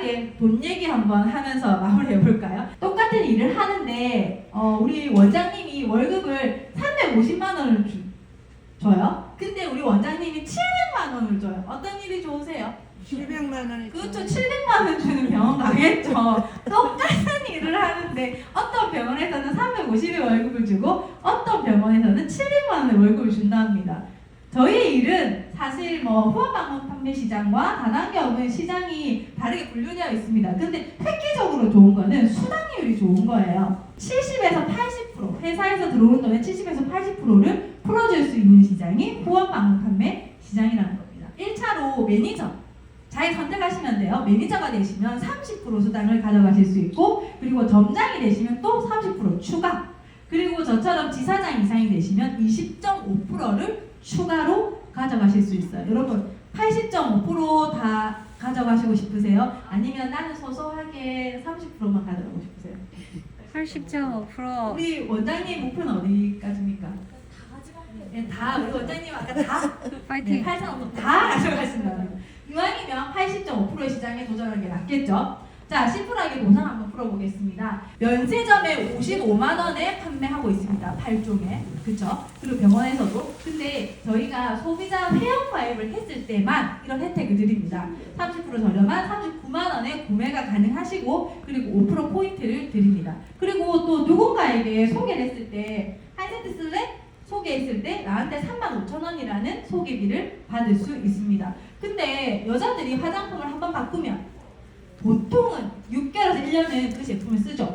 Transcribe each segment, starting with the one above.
간단하게 돈 얘기 한번 하면서 마무리해 볼까요? 똑같은 일을 하는데 우리 원장님이 월급을 350만 원을 줘요. 근데 우리 원장님이 700만 원을 줘요. 어떤 일이 좋으세요? 700만 원이 그렇죠. 700만 원 주는 병원 가겠죠. 똑같은 일을 하는데 어떤 병원에서는 350의 월급을 주고 어떤 병원에서는 700만 원의 월급을 준답니다. 저희의 일은 사실 후원방문 판매 시장과 다단계 업무 시장이 다르게 분류되어 있습니다. 근데 획기적으로 좋은 거는 수당률이 좋은 거예요. 70에서 80% 회사에서 들어오는 돈의 70에서 80%를 풀어줄 수 있는 시장이 후원방문 판매 시장이라는 겁니다. 1차로 매니저 잘 선택하시면 돼요. 매니저가 되시면 30% 수당을 가져가실 수 있고, 그리고 점장이 되시면 또 30% 추가, 그리고 저처럼 지사장 이상이 되시면 20.5%를 추가로 가져가실 수 있어요. 여러분 80.5% 다 가져가시고 싶으세요? 아니면 나는 소소하게 30%만 가져가고 싶으세요? 80.5%. 우리 원장님 목표는 어디까지입니까? 네, 다 우리 원장님 아까 다 파이팅. 8,500 다 가져가신다는 거. 이왕이면 80.5%의 시장에 도전하는 게 낫겠죠? 자, 심플하게 보상 한번 풀어보겠습니다. 면세점에 55만 원에 판매하고 있습니다. 8종에. 그쵸? 그리고 병원에서도. 근데 저희가 소비자 회원 가입을 했을 때만 이런 혜택을 드립니다. 30% 저렴한 39만 원에 구매가 가능하시고, 그리고 5% 포인트를 드립니다. 그리고 또 누군가에게 소개를 했을 때 한 세트 쓸래? 소개했을 때 나한테 35,000원이라는 소개비를 받을 수 있습니다. 근데 여자들이 화장품을 한번 바꾸면 보통은 6개월에서 1년은 그 제품을 쓰죠.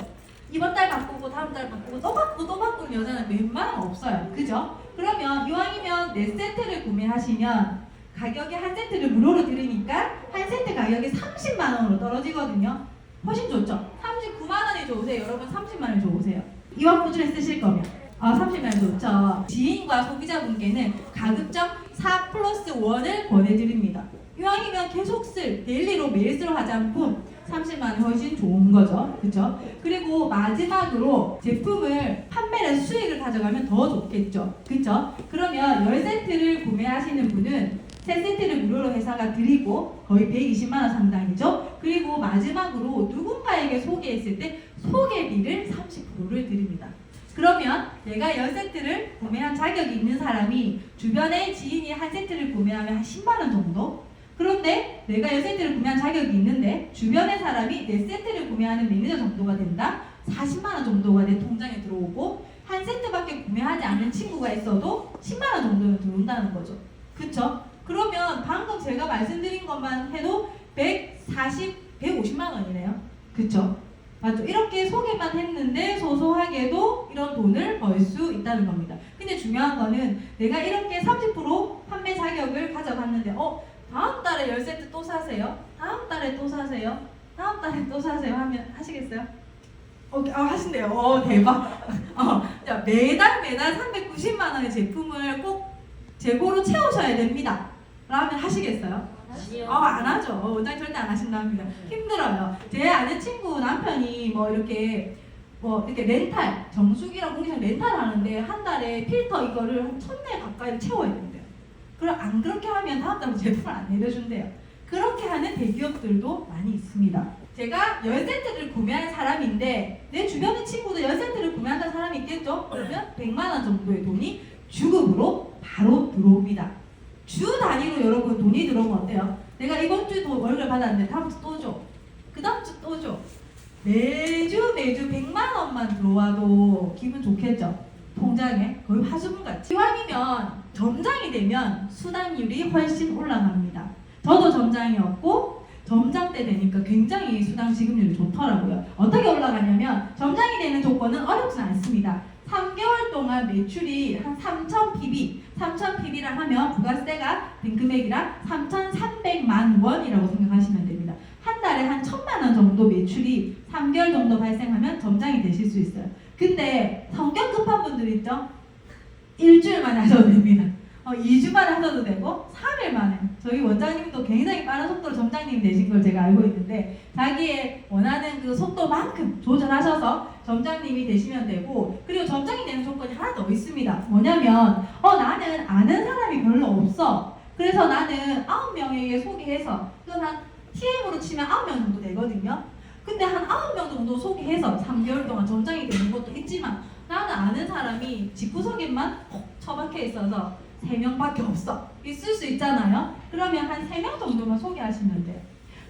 이번 달 바꾸고 다음 달 바꾸고 또 바꾸고 또 바꾸는 여자는 웬만하면 없어요. 그죠? 그러면 이왕이면 4세트를 구매하시면 가격이 한 세트를 무료로 드리니까 한 세트 가격이 30만 원으로 떨어지거든요. 훨씬 좋죠? 39만 원이 좋으세요? 여러분 30만 원이 좋으세요? 이왕 꾸준히 쓰실 거면 30만 원 좋죠. 지인과 소비자분께는 가급적 4+1을 권해드립니다. 이왕이면 계속 쓸, 데일리로 매일 쓸 화장품 30만 원 훨씬 좋은 거죠. 그죠? 그리고 마지막으로 제품을 판매를 수익을 가져가면 더 좋겠죠. 그죠? 그러면 10세트를 구매하시는 분은 3세트를 무료로 회사가 드리고 거의 120만 원 상당이죠. 그리고 마지막으로 누군가에게 소개했을 때 소개비를 30%를 드립니다. 그러면 내가 10세트를 구매한 자격이 있는 사람이 주변에 지인이 한 세트를 구매하면 한 10만 원 정도? 그런데 내가 10세트를 구매한 자격이 있는데 주변의 사람이 4세트를 구매하는 매니저 정도가 된다? 40만 원 정도가 내 통장에 들어오고 한 세트밖에 구매하지 않는 친구가 있어도 10만 원 정도는 들어온다는 거죠. 그쵸? 그러면 방금 제가 말씀드린 것만 해도 150만 원이네요. 그쵸? 맞죠? 이렇게 소개만 했는데 소소하게도 이런 돈을 벌 수 있다는 겁니다. 근데 중요한 거는 내가 이렇게 30% 판매 자격을 가져갔는데 다음 달에 10세트 또 사세요? 다음 달에 또 사세요? 다음 달에 또 사세요? 하면 하시겠어요? 하신대요. 대박. 자, 매달 390만 원의 제품을 꼭 재고로 채우셔야 됩니다. 라면 하시겠어요? 안 하죠. 원장님 절대 안 하신답니다. 힘들어요. 제 아는 친구 남편이 이렇게 렌탈, 정수기랑 공기장 렌탈 하는데 한 달에 필터 이거를 한 1,000대 가까이 채워야 된대요. 그럼 안 그렇게 하면 다음 달부터 제품을 안 내려준대요. 그렇게 하는 대기업들도 많이 있습니다. 제가 10세트를 구매한 사람인데 내 주변의 친구도 10세트를 구매한다는 사람이 있겠죠? 그러면 100만 원 정도의 돈이 주급으로 바로 들어옵니다. 주 단위로 여러분 돈이 들어오면 어때요? 내가 이번 주도 월급을 받았는데 다음 주 또 줘. 그 다음 주 또 줘. 매주 100만 원만 들어와도 기분 좋겠죠? 통장에 거의 화수분같이. 이왕이면 점장이 되면 수당률이 훨씬 올라갑니다. 저도 점장이었고 점장 때 되니까 굉장히 수당 지급률이 좋더라고요. 어떻게 올라가냐면 점장이 되는 조건은 어렵진 않습니다. 3개월 동안 매출이 한 3,000pb, 3,000pb라 하면 부가세가 된 금액이랑 3,300만 원이라고 생각하시면 됩니다. 한 달에 한 1,000만 원 정도 매출이 3개월 정도 발생하면 점장이 되실 수 있어요. 근데 성격 급한 분들 있죠? 일주일 만에 하셔도 됩니다. 2주 만에 하셔도 되고 3일 만에. 저희 원장님도 굉장히 빠른 속도로 점장님 되신 걸 제가 알고 있는데 자기의 원하는 그 속도만큼 조절하셔서 점장님이 되시면 되고, 그리고 점장이 되는 조건이 하나 더 있습니다. 뭐냐면 나는 아는 사람이 별로 없어. 그래서 나는 9명에게 소개해서 이건 한 TM으로 치면 9명 정도 되거든요. 근데 한 9명 정도 소개해서 3개월 동안 점장이 되는 것도 있지만 나는 아는 사람이 집구석에만 콕 처박혀 있어서 3명밖에 없어. 있을 수 있잖아요. 그러면 한 3명 정도만 소개하시면 돼요.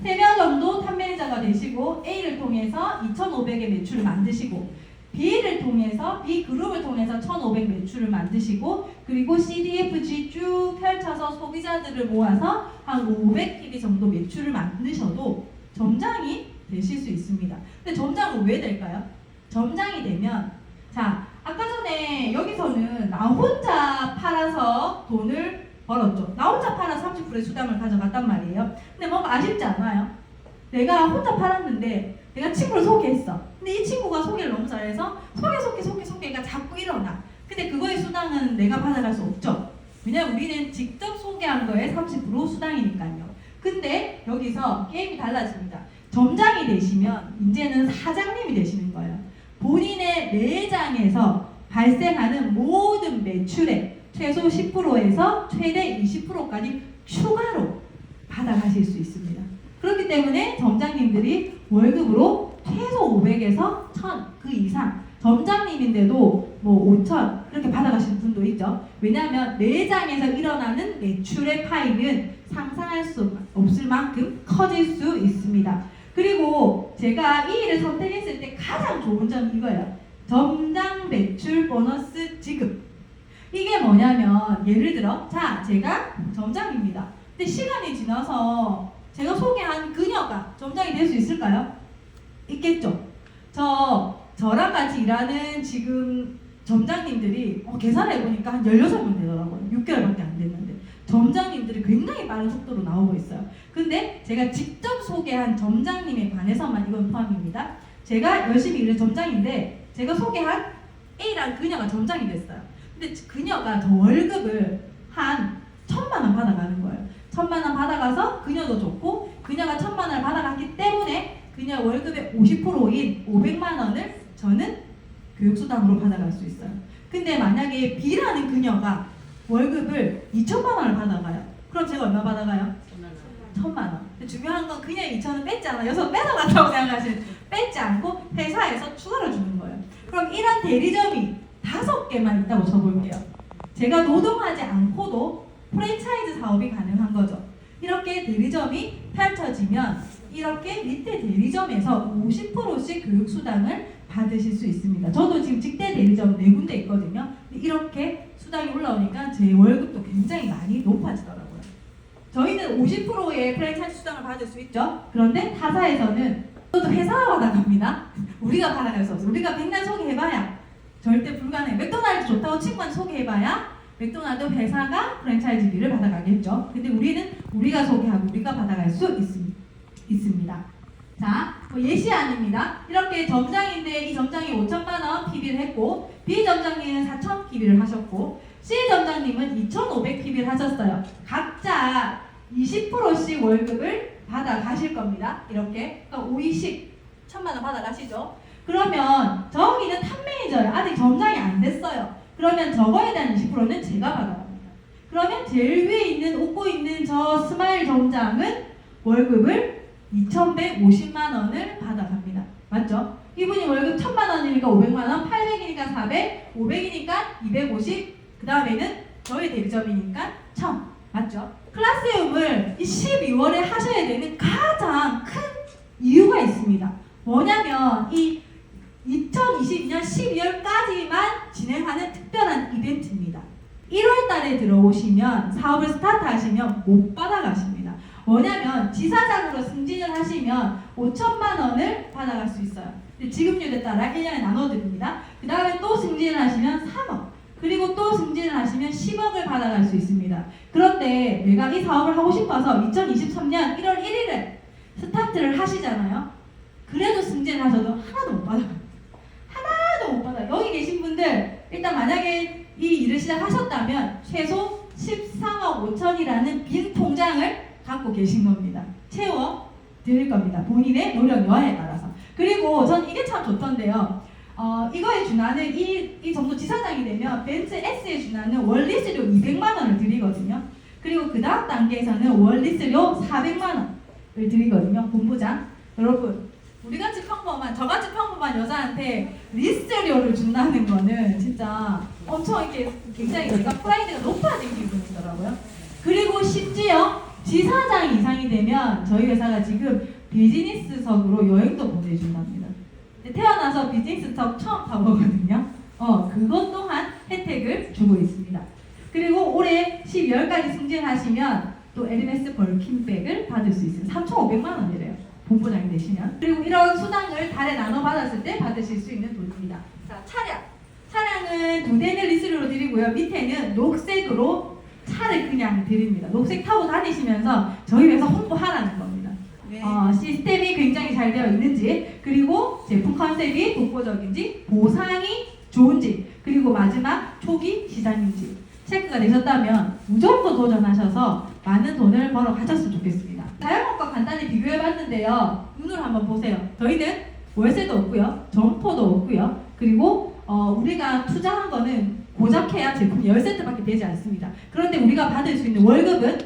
3명 정도 탑 매니저가 되시고 A를 통해서 2,500의 매출을 만드시고 B를 통해서 B그룹을 통해서 1,500 매출을 만드시고 그리고 CDFG 쭉 펼쳐서 소비자들을 모아서 한 500PB 정도 매출을 만드셔도 점장이 되실 수 있습니다. 근데 점장은 왜 될까요? 점장이 되면 자 아까 전에 여기서는 나 혼자 팔아서 돈을 벌었죠. 나 혼자 팔아서 30%의 수당을 가져갔단 말이에요. 근데 뭔가 아쉽지 않아요? 내가 혼자 팔았는데 내가 친구를 소개했어. 근데 이 친구가 소개를 너무 잘해서 소개가 자꾸 일어나. 근데 그거의 수당은 내가 받아갈 수 없죠. 왜냐면 우리는 직접 소개한 거에 30% 수당이니까요. 근데 여기서 게임이 달라집니다. 점장이 되시면 이제는 사장님이 되시는 거예요. 본인의 매장에서 발생하는 모든 매출의 최소 10%에서 최대 20%까지 추가로 받아가실 수 있습니다. 그렇기 때문에 점장님들이 월급으로 최소 500에서 1000 그 이상 점장님인데도 뭐 5000 이렇게 받아가시는 분도 있죠. 왜냐하면 매장에서 일어나는 매출의 파이는 상상할 수 없을 만큼 커질 수 있습니다. 그리고 제가 이 일을 선택했을 때 가장 좋은 점 이거예요. 점장 매출 보너스 지급. 이게 뭐냐면 예를 들어 자 제가 점장입니다. 근데 시간이 지나서 제가 소개한 그녀가 점장이 될 수 있을까요? 있겠죠. 저랑 같이 일하는 지금 점장님들이 계산해보니까 한 16명 되더라고요. 6개월밖에 안 됐는데 점장님들이 굉장히 빠른 속도로 나오고 있어요. 근데 제가 직접 소개한 점장님에 관해서만 이건 포함입니다. 제가 열심히 일하는 점장인데 제가 소개한 A라는 그녀가 점장이 됐어요. 근데 그녀가 저 월급을 한 1,000만 원 받아가는 거예요. 1,000만 원 받아가서 그녀도 좋고 그녀가 1,000만 원을 받아갔기 때문에 그녀 월급의 50%인 500만 원을 저는 교육수당으로 받아갈 수 있어요. 근데 만약에 B라는 그녀가 월급을 2,000만 원을 받아가요. 그럼 제가 얼마 받아가요? 1,000만 원. 근데 중요한 건 그녀의 2,000원 뺐지 않아요. 여기서 뺏어간다고 생각하시는 뺏지 않고 회사에서 추가로 주는 거예요. 그럼 이런 대리점이 5개만 있다고 쳐볼게요. 제가 노동하지 않고도 프랜차이즈 사업이 가능한 거죠. 이렇게 대리점이 펼쳐지면 이렇게 밑에 대리점에서 50%씩 교육수당을 받으실 수 있습니다. 저도 지금 직대 대리점 4군데 있거든요. 이렇게 수당이 올라오니까 제 월급도 굉장히 많이 높아지더라고요. 저희는 50%의 프랜차이즈 수당을 받을 수 있죠. 그런데 타사에서는 또 회사마다 갑니다. 우리가 받아갈 수 없어요. 우리가 맨날 소개해봐야 절대 불가능해요. 맥도날드 좋다고 친구한테 소개해봐야 맥도날드 회사가 프랜차이즈비를 받아가겠죠. 근데 우리는 우리가 소개하고 우리가 받아갈 수 있습니다. 자, 예시안입니다. 이렇게 점장인데 이 점장이 5,000만 원 PB를 했고 B 점장님은 4,000 PB를 하셨고 C 점장님은 2,500 PB를 하셨어요. 각자 20%씩 월급을 받아가실 겁니다. 이렇게 그러니까 5,20 1,000만 원 받아가시죠. 그러면 저기는 탑 매니저예요. 아직 점장이 안 됐어요. 그러면 저거에 대한 20%는 제가 받아갑니다. 그러면 제일 위에 있는 웃고 있는 저 스마일 점장은 월급을 2,150만 원을 받아갑니다. 맞죠? 이분이 월급 1,000만 원이니까 500만 원, 800이니까 400, 500이니까 250, 그 다음에는 저희 대리점이니까 1,000. 맞죠? 클래스룸을 12월에 하셔야 되는 가장 큰 이유가 있습니다. 뭐냐면 이 2022년 12월까지만 진행하는 특별한 이벤트입니다. 1월 달에 들어오시면 사업을 스타트 하시면 못 받아가십니다. 뭐냐면 지사장으로 승진을 하시면 5,000만 원을 받아갈 수 있어요. 지급률에 따라 1년에 나눠드립니다. 그 다음에 또 승진을 하시면 3억 그리고 또 승진을 하시면 10억을 받아갈 수 있습니다. 그런데 내가 이 사업을 하고 싶어서 2023년 1월 1일에 스타트를 하시잖아요. 그래도 승진을 하셔도 하나도 못 받아요. 하나도 못 받아요. 여기 계신 분들 일단 만약에 이 일을 시작하셨다면 최소 13억 5천이라는 빈 통장을 갖고 계신 겁니다. 채워 드릴 겁니다. 본인의 노력 여하에 따라서. 그리고 전 이게 참 좋던데요. 이거에 준하는 이 정도 지사장이 되면 벤츠 S에 준하는 월 리스료 200만 원을 드리거든요. 그리고 그 다음 단계에서는 월 리스료 400만 원. 드리거든요. 본부장. 여러분, 우리같이 평범한, 저같이 평범한 여자한테 리스료를 준다는 거는 진짜 엄청 이렇게 굉장히 내가 프라이드가 높아진 기분이더라고요. 그리고 심지어 지사장 이상이 되면 저희 회사가 지금 비즈니스석으로 여행도 보내준답니다. 태어나서 비즈니스석 처음 타보거든요. 그것 또한 혜택을 주고 있습니다. 그리고 올해 12월까지 승진하시면 또 에르메스 벌킨백을 받을 수 있어요. 3,500만 원이래요. 본부장이 되시면. 그리고 이런 수당을 달에 나눠 받았을 때 받으실 수 있는 돈입니다. 자, 차량. 차량은 2대는 리스로 드리고요. 밑에는 녹색으로 차를 그냥 드립니다. 녹색 타고 다니시면서 저희 회사 홍보하라는 겁니다. 네. 시스템이 굉장히 잘 되어 있는지, 그리고 제품 컨셉이 독보적인지, 보상이 좋은지, 그리고 마지막 초기 시장인지 체크가 되셨다면 무조건 도전하셔서 많은 돈을 벌어 가셨으면 좋겠습니다. 자영업과 간단히 비교해봤는데요. 눈으로 한번 보세요. 저희는 월세도 없고요, 점포도 없고요, 그리고 우리가 투자한 거는 고작해야 제품 10세트밖에 되지 않습니다. 그런데 우리가 받을 수 있는 월급은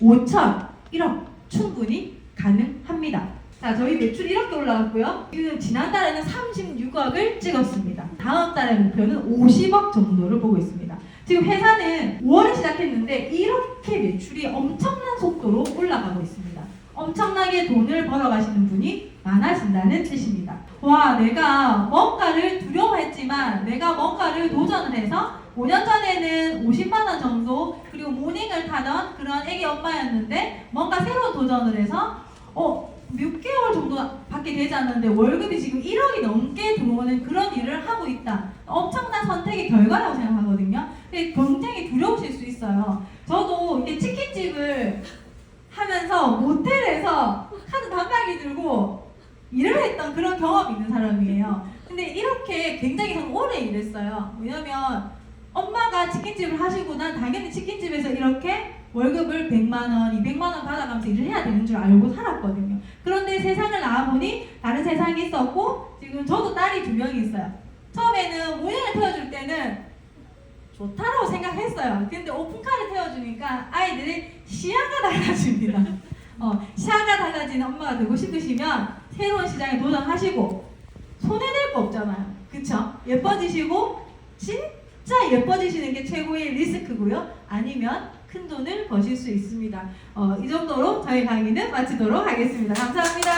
5천, 1억 충분히 가능합니다. 자, 저희 매출이 이렇게 올라갔고요. 지금 지난달에는 36억을 찍었습니다. 다음 달의 목표는 50억 정도를 보고 있습니다. 지금 회사는 5월에 시작했는데 이렇게 매출이 엄청난 속도로 올라가고 있습니다. 엄청나게 돈을 벌어가시는 분이 많아진다는 뜻입니다. 와, 내가 뭔가를 두려워했지만 내가 뭔가를 도전을 해서 5년 전에는 50만 원 정도, 그리고 모닝을 타던 그런 애기 엄마였는데 뭔가 새로운 도전을 해서 6개월 정도 밖에 되지 않는데 월급이 지금 1억이 넘게 들어오는 그런 일을 하고 있다. 엄청난 선택의 결과라고 생각하거든요. 근데 굉장히 두려우실 수 있어요. 저도 이게 치킨집을 하면서 모텔에서 카드 단말기 들고 일을 했던 그런 경험이 있는 사람이에요. 근데 이렇게 굉장히 저는 오래 일했어요. 왜냐면 엄마가 치킨집을 하시고 난 당연히 치킨집에서 이렇게 월급을 100만 원, 200만 원 받아가면서 일을 해야 되는 줄 알고 살았거든요. 그런데 세상을 나와보니 다른 세상이 있었고, 지금 저도 딸이 2명이 있어요. 처음에는 모닝을 태워줄 때는 좋다라고 생각했어요. 근데 오픈카를 태워주니까 아이들이 시야가 달라집니다. 시야가 달라지는 엄마가 되고 싶으시면 새로운 시장에 도전하시고, 손해낼 거 없잖아요. 그쵸? 예뻐지시고 진짜 예뻐지시는 게 최고의 리스크고요. 아니면 큰 돈을 버실 수 있습니다. 이 정도로 저희 강의는 마치도록 하겠습니다. 감사합니다.